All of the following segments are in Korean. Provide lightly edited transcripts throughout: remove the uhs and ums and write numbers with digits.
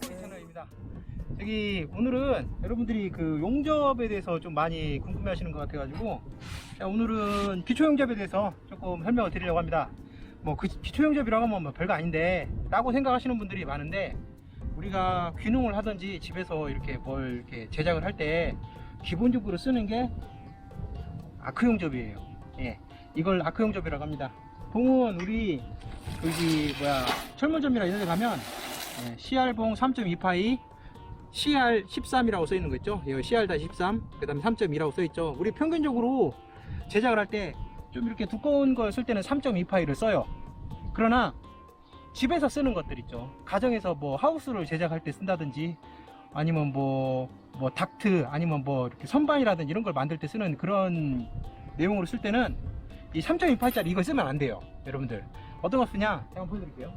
채널입니다. 여기 오늘은 여러분들이 그 용접에 대해서 좀 많이 궁금해 하시는 것 같아 가지고 오늘은 기초 용접에 대해서 조금 설명을 드리려고 합니다. 뭐 그 기초 용접이라고 하면 뭐 별거 아닌데 라고 생각하시는 분들이 많은데, 우리가 귀농을 하든지 집에서 이렇게 뭘 이렇게 제작을 할 때 기본적으로 쓰는 게 아크 용접이에요. 예, 이걸 아크 용접이라고 합니다. 봉은 우리 여기 철문점이나 이런 데 가면 CR봉 3.2파이 CR13이라고 써 있는 거 있죠. CR-13, 그 다음에 3.2라고 써 있죠. 우리 평균적으로 제작을 할 때 좀 이렇게 두꺼운 걸 쓸 때는 3.2파이를 써요. 그러나 집에서 쓰는 것들 있죠. 가정에서 뭐 하우스를 제작할 때 쓴다든지, 아니면 뭐 닥트, 아니면 뭐 이렇게 선반이라든지 이런 걸 만들 때 쓰는 그런 내용으로 쓸 때는 이 3.2파이짜리 이걸 쓰면 안 돼요. 여러분들 어떤 거 쓰냐 제가 한번 보여드릴게요.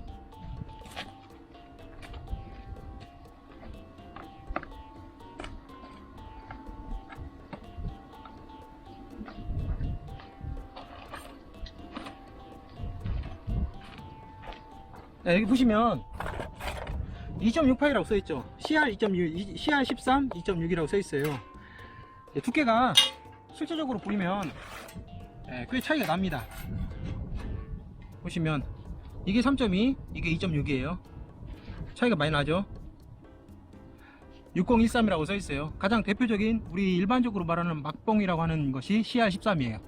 자, 여기 보시면 2.6파이라고 써있죠. CR2.6, CR13 2.6이라고 써있어요. 두께가 실제적으로 보이면 꽤 차이가 납니다. 보시면 이게 3.2, 이게 2.6이에요. 차이가 많이 나죠. 6013이라고 써있어요. 가장 대표적인 우리 일반적으로 말하는 막봉이라고 하는 것이 CR13이에요.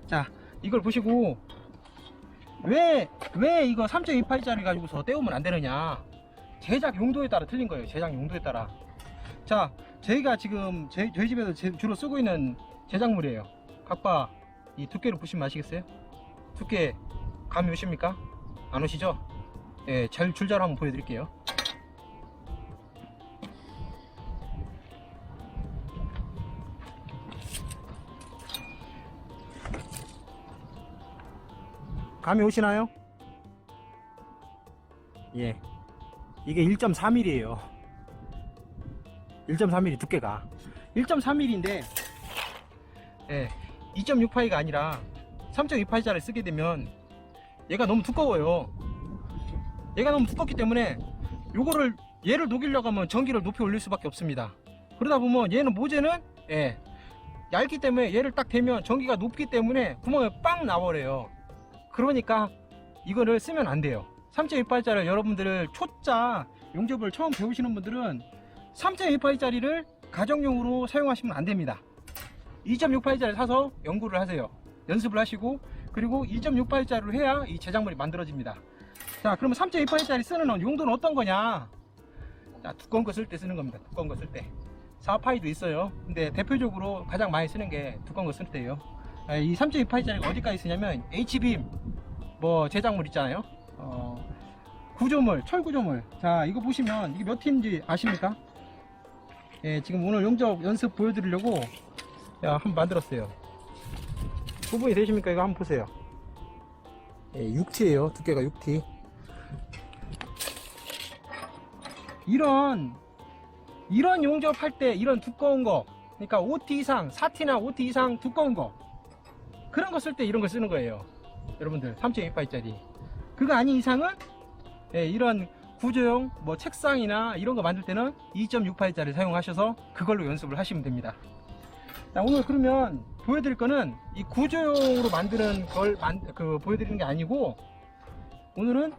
자, 이걸 보시고 왜 이거 3.2파이짜리 가지고서 떼우면 안 되느냐, 제작 용도에 따라 틀린 거예요. 제작 용도에 따라. 자, 저희가 지금 저희 집에서 주로 쓰고 있는 제작물이에요. 각바 이 두께를 보시면 아시겠어요? 두께 감이 오십니까? 안 오시죠? 예, 줄자로 한번 보여드릴게요. 감이 오시나요? 예, 이게 1.4mm예요 1.4mm 두께가 1.4mm인데 2.6파이가 아니라 3.2파이짜리를 쓰게 되면 얘가 너무 두꺼워요. 얘가 너무 두껍기 때문에 얘를 녹이려고 하면 전기를 높이 올릴 수밖에 없습니다. 그러다 보면 얘는 모재는 얇기 때문에 얘를 딱 대면 전기가 높기 때문에 구멍이 빵 나버려요. 그러니까 이거를 쓰면 안 돼요. 3.2파이짜리 여러분들 초짜 용접을 처음 배우시는 분들은 3.2파이짜리를 가정용으로 사용하시면 안 됩니다. 2.6파이짜리 사서 연구를 하세요. 연습을 하시고, 그리고 2.6파이짜리로 해야 이 제작물이 만들어집니다. 자, 그러면 3.2파이짜리 쓰는 용도는 어떤 거냐? 자, 두꺼운 거 쓸 때 쓰는 겁니다. 두꺼운 거 쓸 때 4파이도 있어요. 근데 대표적으로 가장 많이 쓰는 게 두꺼운 거 쓸 때예요. 이 3.2파이짜리가 어디까지 쓰냐면 H빔 뭐 제작물 있잖아요. 구조물, 철구조물. 자, 이거 보시면 이게 몇 T인지 아십니까? 지금 오늘 용접 연습 보여드리려고 한번 만들었어요. 구분이 되십니까? 이거 한번 보세요. 6T예요. 두께가 6T. 이런 용접할 때 이런 두꺼운 거, 그러니까 5T 이상, 4T나 5T 이상 두꺼운 거, 그런 거 쓸 때 이런 걸 쓰는 거예요. 여러분들 3.2파이짜리. 그거 아닌 이상은 이런 구조용 뭐 책상이나 이런 거 만들 때는 2.6파이짜리 사용하셔서 그걸로 연습을 하시면 됩니다. 자, 오늘 그러면 보여드릴 거는 이 구조용으로 만드는 걸 보여드리는 게 아니고, 오늘은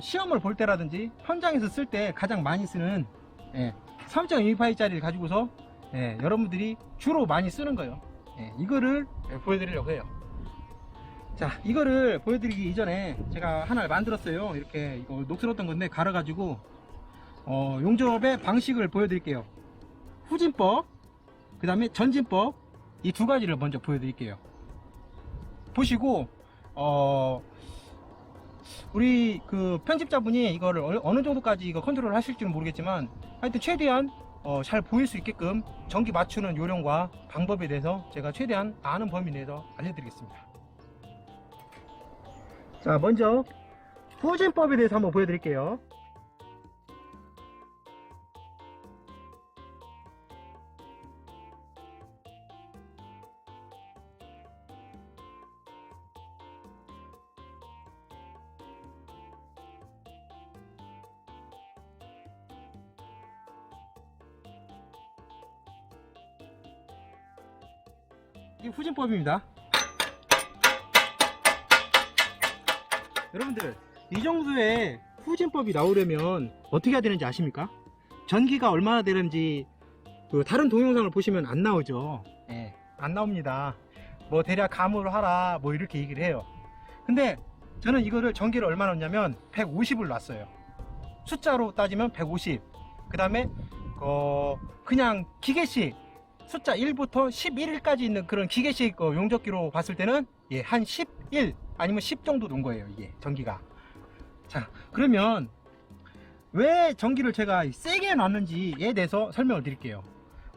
시험을 볼 때라든지 현장에서 쓸 때 가장 많이 쓰는 3.2파이짜리를 가지고서 여러분들이 주로 많이 쓰는 거예요. 이거를 보여드리려고 해요. 자, 이거를 보여드리기 이전에 제가 하나를 만들었어요. 이렇게 이거 녹슬었던 건데 갈아가지고 용접의 방식을 보여드릴게요. 후진법, 그 다음에 전진법, 이 두 가지를 먼저 보여드릴게요. 보시고 우리 그 편집자분이 이거를 어느 정도까지 이거 컨트롤 하실지는 모르겠지만, 하여튼 최대한 잘 보일 수 있게끔 전기 맞추는 요령과 방법에 대해서 제가 최대한 아는 범위 내에서 알려드리겠습니다. 자, 먼저 후진법에 대해서 한번 보여드릴게요. 이 후진법입니다. 여러분들, 이 정도의 후진법이 나오려면 어떻게 해야 되는지 아십니까? 전기가 얼마나 되는지 그 다른 동영상을 보시면 안 나오죠. 예, 안 나옵니다. 뭐 대략 감으로 하라 뭐 이렇게 얘기를 해요. 근데 저는 이거를 전기를 얼마나 넣냐면 150을 놨어요. 숫자로 따지면 150. 그 다음에 그냥 기계식 숫자 1부터 11일까지 있는 그런 기계식 용접기로 봤을 때는 예, 한 11 아니면 10 정도 놓은 거예요, 이게 전기가. 자, 그러면 왜 전기를 제가 세게 놨는지에 대해서 설명을 드릴게요.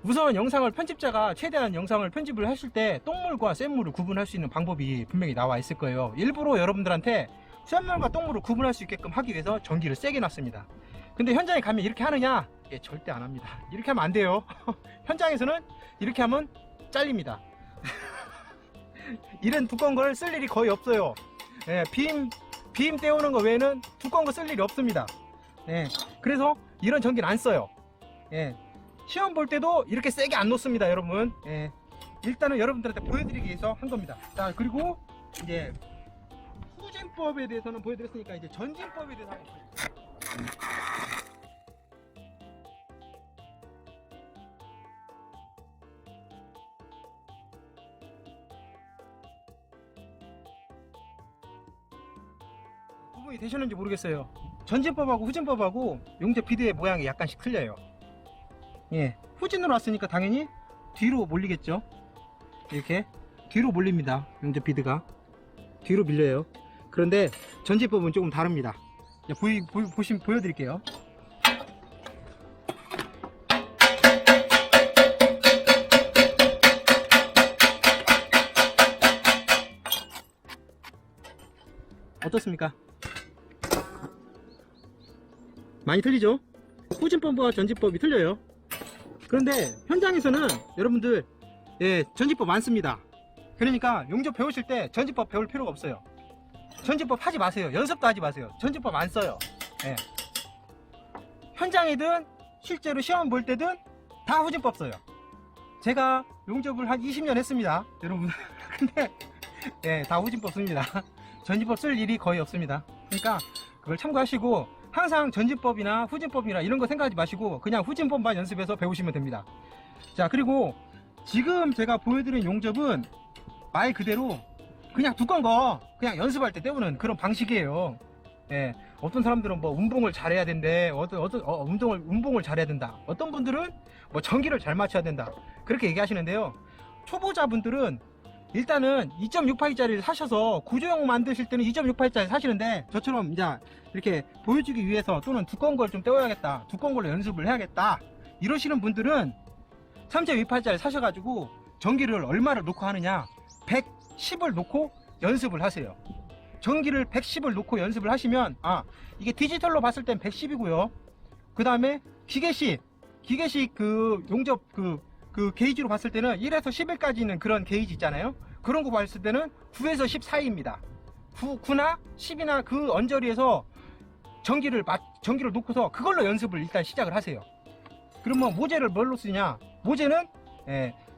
우선 영상을 편집자가 최대한 영상을 편집을 하실 때 똥물과 쇳물을 구분할 수 있는 방법이 분명히 나와 있을 거예요. 일부러 여러분들한테 쇳물과 똥물을 구분할 수 있게끔 하기 위해서 전기를 세게 놨습니다. 근데 현장에 가면 이렇게 하느냐? 예, 절대 안 합니다. 이렇게 하면 안 돼요. 현장에서는 이렇게 하면 잘립니다. 이런 두꺼운 걸 쓸 일이 거의 없어요. 예, 빔 떼우는 거 외에는 두꺼운 거 쓸 일이 없습니다. 예, 그래서 이런 전기는 안 써요. 예, 시험 볼 때도 이렇게 세게 안 놓습니다, 여러분. 예, 일단은 여러분들한테 보여드리기 위해서 한 겁니다. 자, 그리고 이제 후진법에 대해서는 보여드렸으니까 이제 전진법에 대해서 한번 보여드릴게요. 구분이 되셨는지 모르겠어요. 전진법하고 후진법하고 용접 비드의 모양이 약간씩 틀려요. 예, 후진으로 왔으니까 당연히 뒤로 몰리겠죠. 이렇게 뒤로 몰립니다. 용접 비드가 뒤로 밀려요. 그런데 전진법은 조금 다릅니다. 보여드릴게요. 어떻습니까? 많이 틀리죠? 후진법과 전진법이 틀려요. 그런데 현장에서는 여러분들 예, 전진법 많습니다. 그러니까 용접 배우실 때 전진법 배울 필요가 없어요. 전진법 하지 마세요. 연습도 하지 마세요. 전진법 안 써요. 예. 현장이든 실제로 시험 볼 때든 다 후진법 써요. 제가 용접을 한 20년 했습니다, 여러분. 근데 예, 다 후진법 씁니다. 전진법 쓸 일이 거의 없습니다. 그러니까 그걸 참고하시고 항상 전진법이나 후진법이나 이런 거 생각하지 마시고 그냥 후진법만 연습해서 배우시면 됩니다. 자, 그리고 지금 제가 보여드린 용접은 말 그대로 그냥 두꺼운 거 그냥 연습할 때 때우는 그런 방식이에요. 예, 어떤 사람들은 뭐 운봉을 잘해야 된대, 운봉을 잘해야 된다. 어떤 분들은 뭐 전기를 잘 맞춰야 된다, 그렇게 얘기하시는데요. 초보자분들은 일단은 2.68짜리를 사셔서 구조용 만드실 때는 2.68짜리 사시는데 저처럼 이제 이렇게 보여주기 위해서 또는 두꺼운 걸 좀 떼어야겠다, 두꺼운 걸로 연습을 해야겠다 이러시는 분들은 3.28짜리 사셔가지고 전기를 얼마를 놓고 하느냐, 110을 놓고 연습을 하세요. 전기를 110을 놓고 연습을 하시면 이게 디지털로 봤을 땐 110이고요 그 다음에 기계식 그 용접 그 게이지로 봤을 때는 1에서 11까지 있는 그런 게이지 있잖아요. 그런 거 봤을 때는 9에서 10 사이입니다. 9나 10이나 그 언저리에서 전기를 놓고서 그걸로 연습을 일단 시작을 하세요. 그러면 모재를 뭘로 쓰냐? 모재는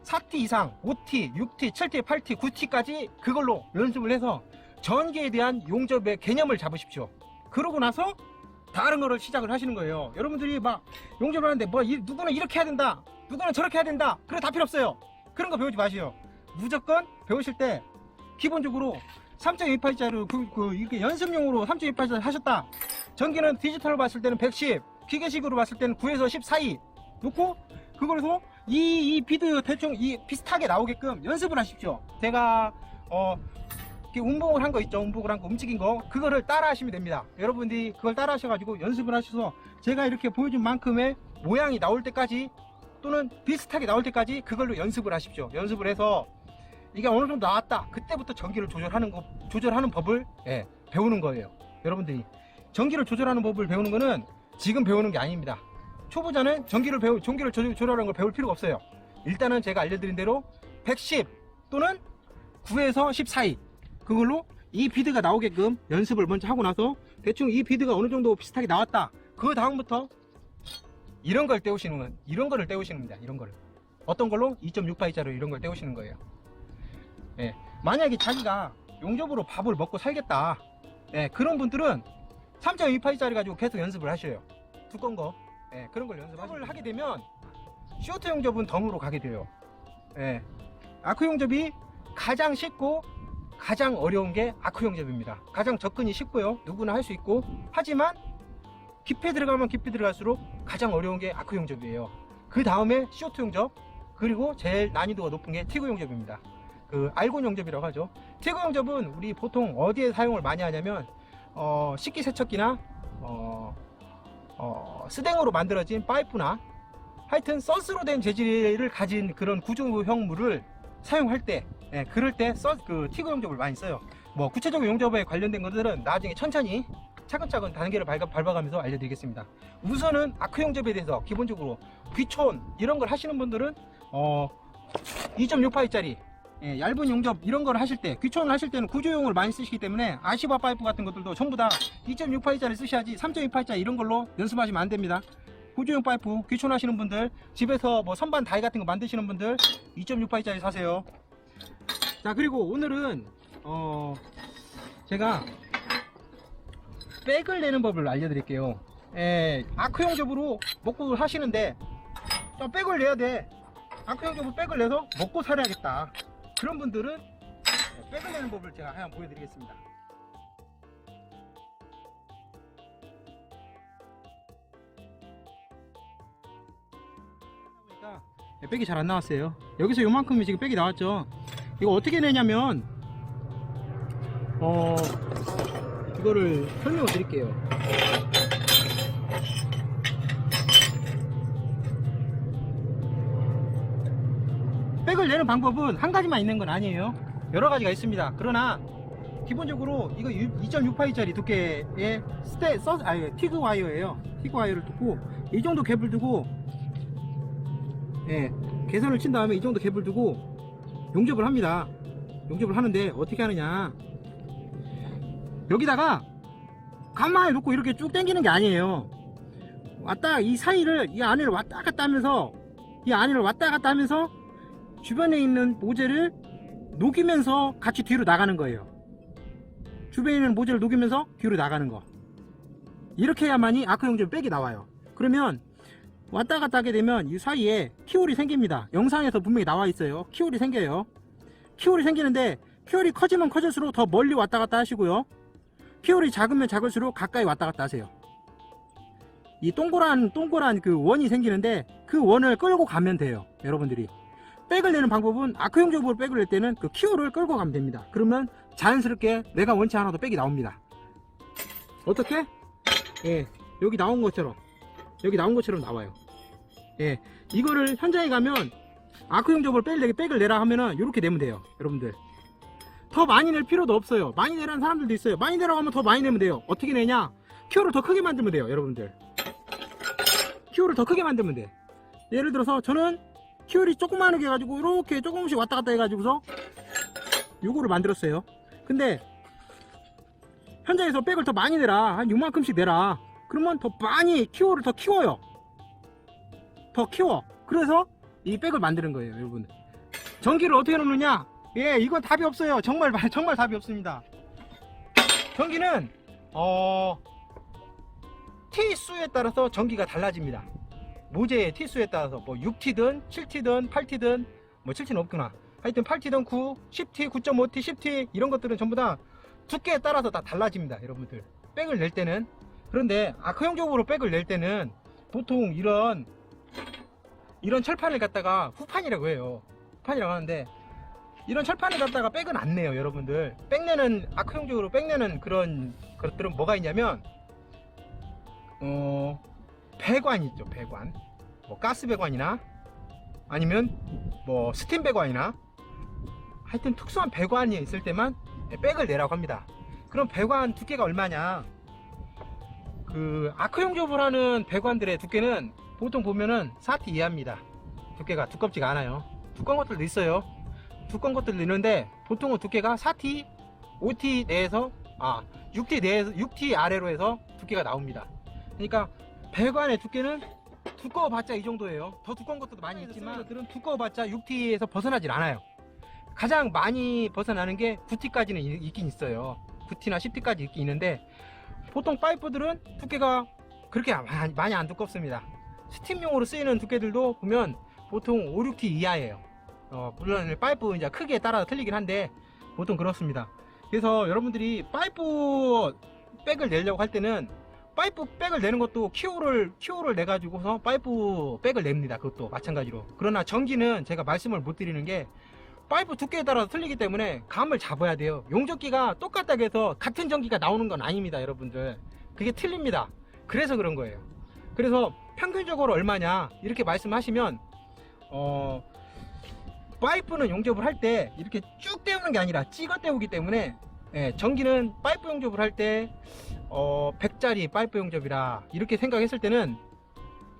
4T 이상, 5T, 6T, 7T, 8T, 9T까지 그걸로 연습을 해서 전기에 대한 용접의 개념을 잡으십시오. 그러고 나서 다른 거를 시작을 하시는 거예요. 여러분들이 막 용접을 하는데 뭐 누구는 이렇게 해야 된다, 누구는 저렇게 해야 된다, 그래 다 필요 없어요. 그런 거 배우지 마시오. 무조건 배우실 때 기본적으로 3.28짜리 이렇게 연습용으로 3.28짜리 하셨다. 전기는 디지털로 봤을 때는 110, 기계식으로 봤을 때는 9에서 10 사이 놓고 그걸로 이 비드 대충 비슷하게 나오게끔 연습을 하십시오. 제가 이렇게 운봉을 한 거 있죠, 운봉을 한 거 움직인 거, 그거를 따라 하시면 됩니다. 여러분들이 그걸 따라 하셔가지고 연습을 하셔서 제가 이렇게 보여준 만큼의 모양이 나올 때까지 또는 비슷하게 나올 때까지 그걸로 연습을 하십시오. 연습을 해서 이게 어느 정도 나왔다, 그때부터 전기를 조절하는 법을 배우는 거예요. 여러분들이 전기를 조절하는 법을 배우는 거는 지금 배우는 게 아닙니다. 초보자는 전기를 조절하는 걸 배울 필요가 없어요. 일단은 제가 알려드린 대로 110 또는 9에서 10 사이 그걸로 이 비드가 나오게끔 연습을 먼저 하고 나서 대충 이 비드가 어느 정도 비슷하게 나왔다, 그 다음부터 이런 거를 떼우시는 겁니다. 이런 거를 어떤 걸로? 2.68짜리 이런 걸 떼우시는 거예요. 예, 만약에 자기가 용접으로 밥을 먹고 살겠다, 예, 그런 분들은 3.28짜리 가지고 계속 연습을 하셔요. 두꺼운 거, 예, 그런 걸 연습을 하게 되면 쇼트 용접은 덤으로 가게 돼요. 예, 아크 용접이 가장 쉽고 가장 어려운 게 아크 용접입니다. 가장 접근이 쉽고요, 누구나 할 수 있고, 하지만 깊이 들어가면 깊이 들어갈수록 가장 어려운 게 아크 용접이에요. 그 다음에 쇼트 용접, 그리고 제일 난이도가 높은 게 티그 용접입니다. 그 알곤 용접이라고 하죠. 티그 용접은 우리 보통 어디에 사용을 많이 하냐면 식기세척기나 스댕으로 만들어진 파이프나 하여튼 서스로 된 재질을 가진 그런 구조형 물을 사용할 때, 예, 그럴 때 그 티그 용접을 많이 써요. 뭐 구체적인 용접에 관련된 것들은 나중에 천천히 차근차근 단계를 밟아가면서 알려드리겠습니다. 우선은 아크 용접에 대해서 기본적으로 귀촌 이런 걸 하시는 분들은 2.6파이짜리 예, 얇은 용접 이런 걸 하실 때, 귀촌을 하실 때는 구조용을 많이 쓰시기 때문에 아시바 파이프 같은 것들도 전부 다 2.6파이짜리 쓰셔야지 3.28짜리 이런 걸로 연습하시면 안 됩니다. 구조용 파이프 귀촌하시는 분들, 집에서 뭐 선반 다이 같은 거 만드시는 분들 2.6파이짜리 사세요. 자, 그리고 오늘은 제가 백을 내는 법을 알려드릴게요. 예, 아크 용접으로 먹고 하시는데 백을 내야 돼. 아크 용접으로 백을 내서 먹고 살아야겠다, 그런 분들은 백을 내는 법을 제가 한번 보여드리겠습니다. 그러니까 백이 잘 안 나왔어요. 여기서 요만큼이 지금 백이 나왔죠. 이거 어떻게 내냐면 이거를 설명을 드릴게요. 백을 내는 방법은 한 가지만 있는 건 아니에요. 여러 가지가 있습니다. 그러나 기본적으로 이거 2.6파이짜리 두께의 티그 와이어예요. 티그 와이어를 두고 이 정도 갭을 두고, 예, 계산을 친 다음에 이 정도 갭을 두고 용접을 합니다. 용접을 하는데 어떻게 하느냐, 여기다가 가만히 놓고 이렇게 쭉 당기는 게 아니에요. 이 사이를, 이 안을 왔다 갔다 하면서, 이 안을 왔다 갔다 하면서 주변에 있는 모재를 녹이면서 같이 뒤로 나가는 거예요. 주변에 있는 모재를 녹이면서 뒤로 나가는 거. 이렇게 해야만이 아크 용접 백이 나와요. 그러면 왔다 갔다 하게 되면 이 사이에 키홀이 생깁니다. 영상에서 분명히 나와 있어요. 키홀이 생겨요. 키홀이 생기는데 키홀이 커지면 커질수록 더 멀리 왔다 갔다 하시고요, 키홀이 작으면 작을수록 가까이 왔다 갔다 하세요. 이 동그란 그 원이 생기는데 그 원을 끌고 가면 돼요. 여러분들이 백을 내는 방법은 아크 용접으로 백을 낼 때는 그 키홀을 끌고 가면 됩니다. 그러면 자연스럽게 내가 원치 않아도 백이 나옵니다. 어떻게? 예, 여기 나온 것처럼 나와요. 예, 이거를 현장에 가면 아크 용접으로 백을 내라 하면은 이렇게 내면 돼요. 여러분들 더 많이 낼 필요도 없어요. 많이 내라는 사람들도 있어요. 많이 내라고 하면 더 많이 내면 돼요. 어떻게 내냐, 키홀을 더 크게 만들면 돼요. 여러분들 키홀을 더 크게 만들면 돼. 예를 들어서 저는 키홀이 조그마하게 해가지고 이렇게 조금씩 왔다 갔다 해가지고서 요거를 만들었어요. 근데 현장에서 백을 더 많이 내라, 한 요만큼씩 내라, 그러면 더 많이 키홀을 더 키워요. 더 키워. 그래서 이 백을 만드는 거예요. 여러분, 전기를 어떻게 놓느냐, 예, 이건 답이 없어요. 정말 답이 없습니다. 전기는 T수에 따라서 전기가 달라집니다. 모재의 T수에 따라서 뭐 6T든 7T든 8T든 뭐 7T는 없구나, 하여튼 8T든 9, 10T, 9.5T, 10T 이런 것들은 전부 다 두께에 따라서 다 달라집니다. 여러분들 백을 낼 때는. 그런데 아크 용접으로 백을 낼 때는 보통 이런 철판을 갖다가 후판이라고 해요. 후판이라고 하는데 이런 철판을 갖다가 백은 안 내요. 여러분들 백내는, 아크 용접으로 백내는 그런 것들은 뭐가 있냐면 배관 있죠. 배관, 뭐 가스 배관이나 아니면 뭐 스팀 배관이나 하여튼 특수한 배관이 있을 때만 백을 내라고 합니다. 그럼 배관 두께가 얼마냐, 그 아크 용접을 하는 배관들의 두께는 보통 보면은 4T 이하입니다. 두께가 두껍지가 않아요. 두꺼운 것들도 있어요. 두꺼운 것들도 있는데 보통은 두께가 4T, 5T 내에서 6T 내에서 6T 아래로 해서 두께가 나옵니다. 그러니까 배관의 두께는 두꺼워봤자 이 정도예요. 더 두꺼운 것들도 많이 있지만 것들은 두꺼워봤자 6T에서 벗어나질 않아요. 가장 많이 벗어나는 게 9T까지는 있긴 있어요. 9T나 10T까지 있긴 있는데, 보통 파이프들은 두께가 그렇게 많이 안 두껍습니다. 스팀용으로 쓰이는 두께들도 보면 보통 5, 6T 이하예요. 물론 파이프 이제 크기에 따라 틀리긴 한데 보통 그렇습니다. 그래서 여러분들이 파이프 백을 내려고 할 때는 파이프 백을 내는 것도 키호를 내 가지고서 파이프 백을 냅니다. 그것도 마찬가지로. 그러나 전기는 제가 말씀을 못 드리는 게 파이프 두께에 따라서 틀리기 때문에 감을 잡아야 돼요. 용접기가 똑같다고 해서 같은 전기가 나오는 건 아닙니다, 여러분들. 그게 틀립니다. 그래서 그런 거예요. 그래서 평균적으로 얼마냐 이렇게 말씀하시면 파이프는 용접을 할 때 이렇게 쭉 떼우는 게 아니라 찍어 떼우기 때문에, 전기는 파이프 용접을 할 때 100짜리 파이프 용접이라 이렇게 생각했을 때는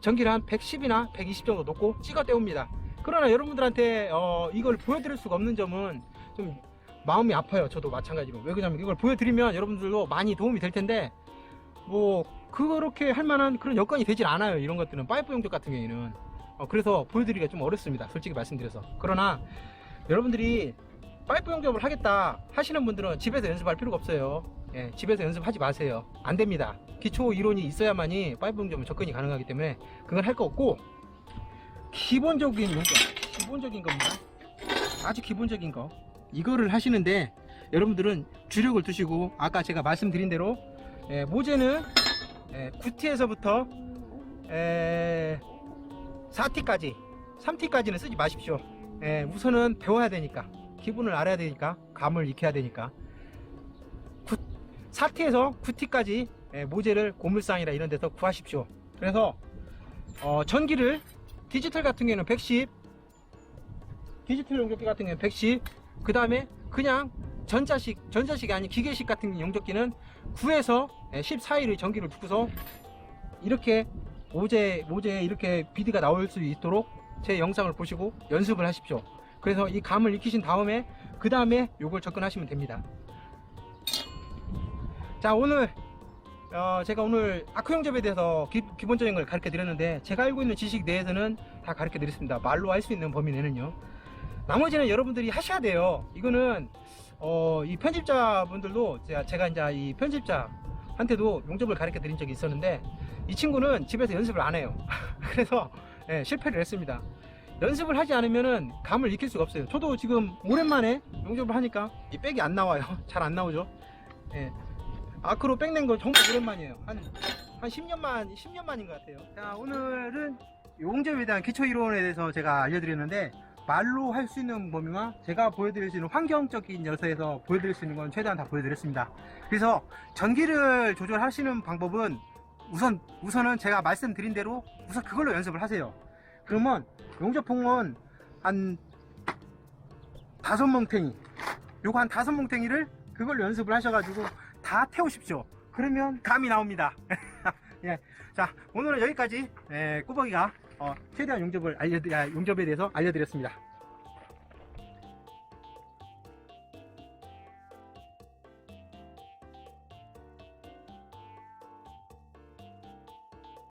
전기를 한 110이나 120 정도 놓고 찍어 떼웁니다. 그러나 여러분들한테 이걸 보여드릴 수가 없는 점은 좀 마음이 아파요. 저도 마찬가지로. 왜 그러냐면 이걸 보여드리면 여러분들도 많이 도움이 될 텐데 뭐 그렇게 할 만한 그런 여건이 되질 않아요. 이런 것들은 파이프 용접 같은 경우에는. 그래서 보여드리기가 좀 어렵습니다, 솔직히 말씀드려서. 그러나 여러분들이 파이프 용접을 하겠다 하시는 분들은 집에서 연습할 필요가 없어요. 집에서 연습하지 마세요. 안 됩니다. 기초 이론이 있어야만이 파이프 용접은 접근이 가능하기 때문에 그건 할 거 없고, 기본적인 용접, 기본적인 겁니다. 아주 기본적인 거, 이거를 하시는데 여러분들은 주력을 두시고, 아까 제가 말씀드린 대로 모재는 9T에서부터 4T까지 3T까지는 쓰지 마십시오. 우선은 배워야 되니까, 기본을 알아야 되니까, 감을 익혀야 되니까 4T에서 9T까지 모재를 고물상이나 이런 데서 구하십시오. 그래서 전기를 디지털 같은 경우는 110, 디지털 용접기 같은 경우는 110, 그 다음에 그냥 전자식이 아닌 기계식 같은 용접기는 9에서 14일의 전기를 두고서 이렇게 모재에 이렇게 비드가 나올 수 있도록 제 영상을 보시고 연습을 하십시오. 그래서 이 감을 익히신 다음에 그 다음에 요걸 접근하시면 됩니다. 자, 오늘 제가 오늘 아크 용접에 대해서 기본적인 걸 가르쳐 드렸는데, 제가 알고 있는 지식 내에서는 다 가르쳐 드렸습니다. 말로 할 수 있는 범위 내는요. 나머지는 여러분들이 하셔야 돼요. 이거는 이 편집자분들도 제가 이제 이 편집자한테도 용접을 가르쳐 드린 적이 있었는데, 이 친구는 집에서 연습을 안 해요. 그래서 실패를 했습니다. 연습을 하지 않으면은 감을 익힐 수가 없어요. 저도 지금 오랜만에 용접을 하니까 이 백이 안 나와요. 잘 안 나오죠. 아크로 백 낸 거 정말 오랜만이에요. 한 10년 만인 것 같아요. 자, 오늘은 용접에 대한 기초 이론에 대해서 제가 알려드렸는데, 말로 할 수 있는 범위와 제가 보여드릴 수 있는 환경적인 요소에서 보여드릴 수 있는 건 최대한 다 보여드렸습니다. 그래서 전기를 조절하시는 방법은 우선은 제가 말씀드린 대로 우선 그걸로 연습을 하세요. 그러면 용접봉은 한 5뭉탱이, 요거 한 5뭉탱이를 그걸로 연습을 하셔가지고 다 태우십시오. 그러면 감이 나옵니다. 예. 자, 오늘은 여기까지 꾸벅이가 최대한 용접에 대해서 알려드렸습니다.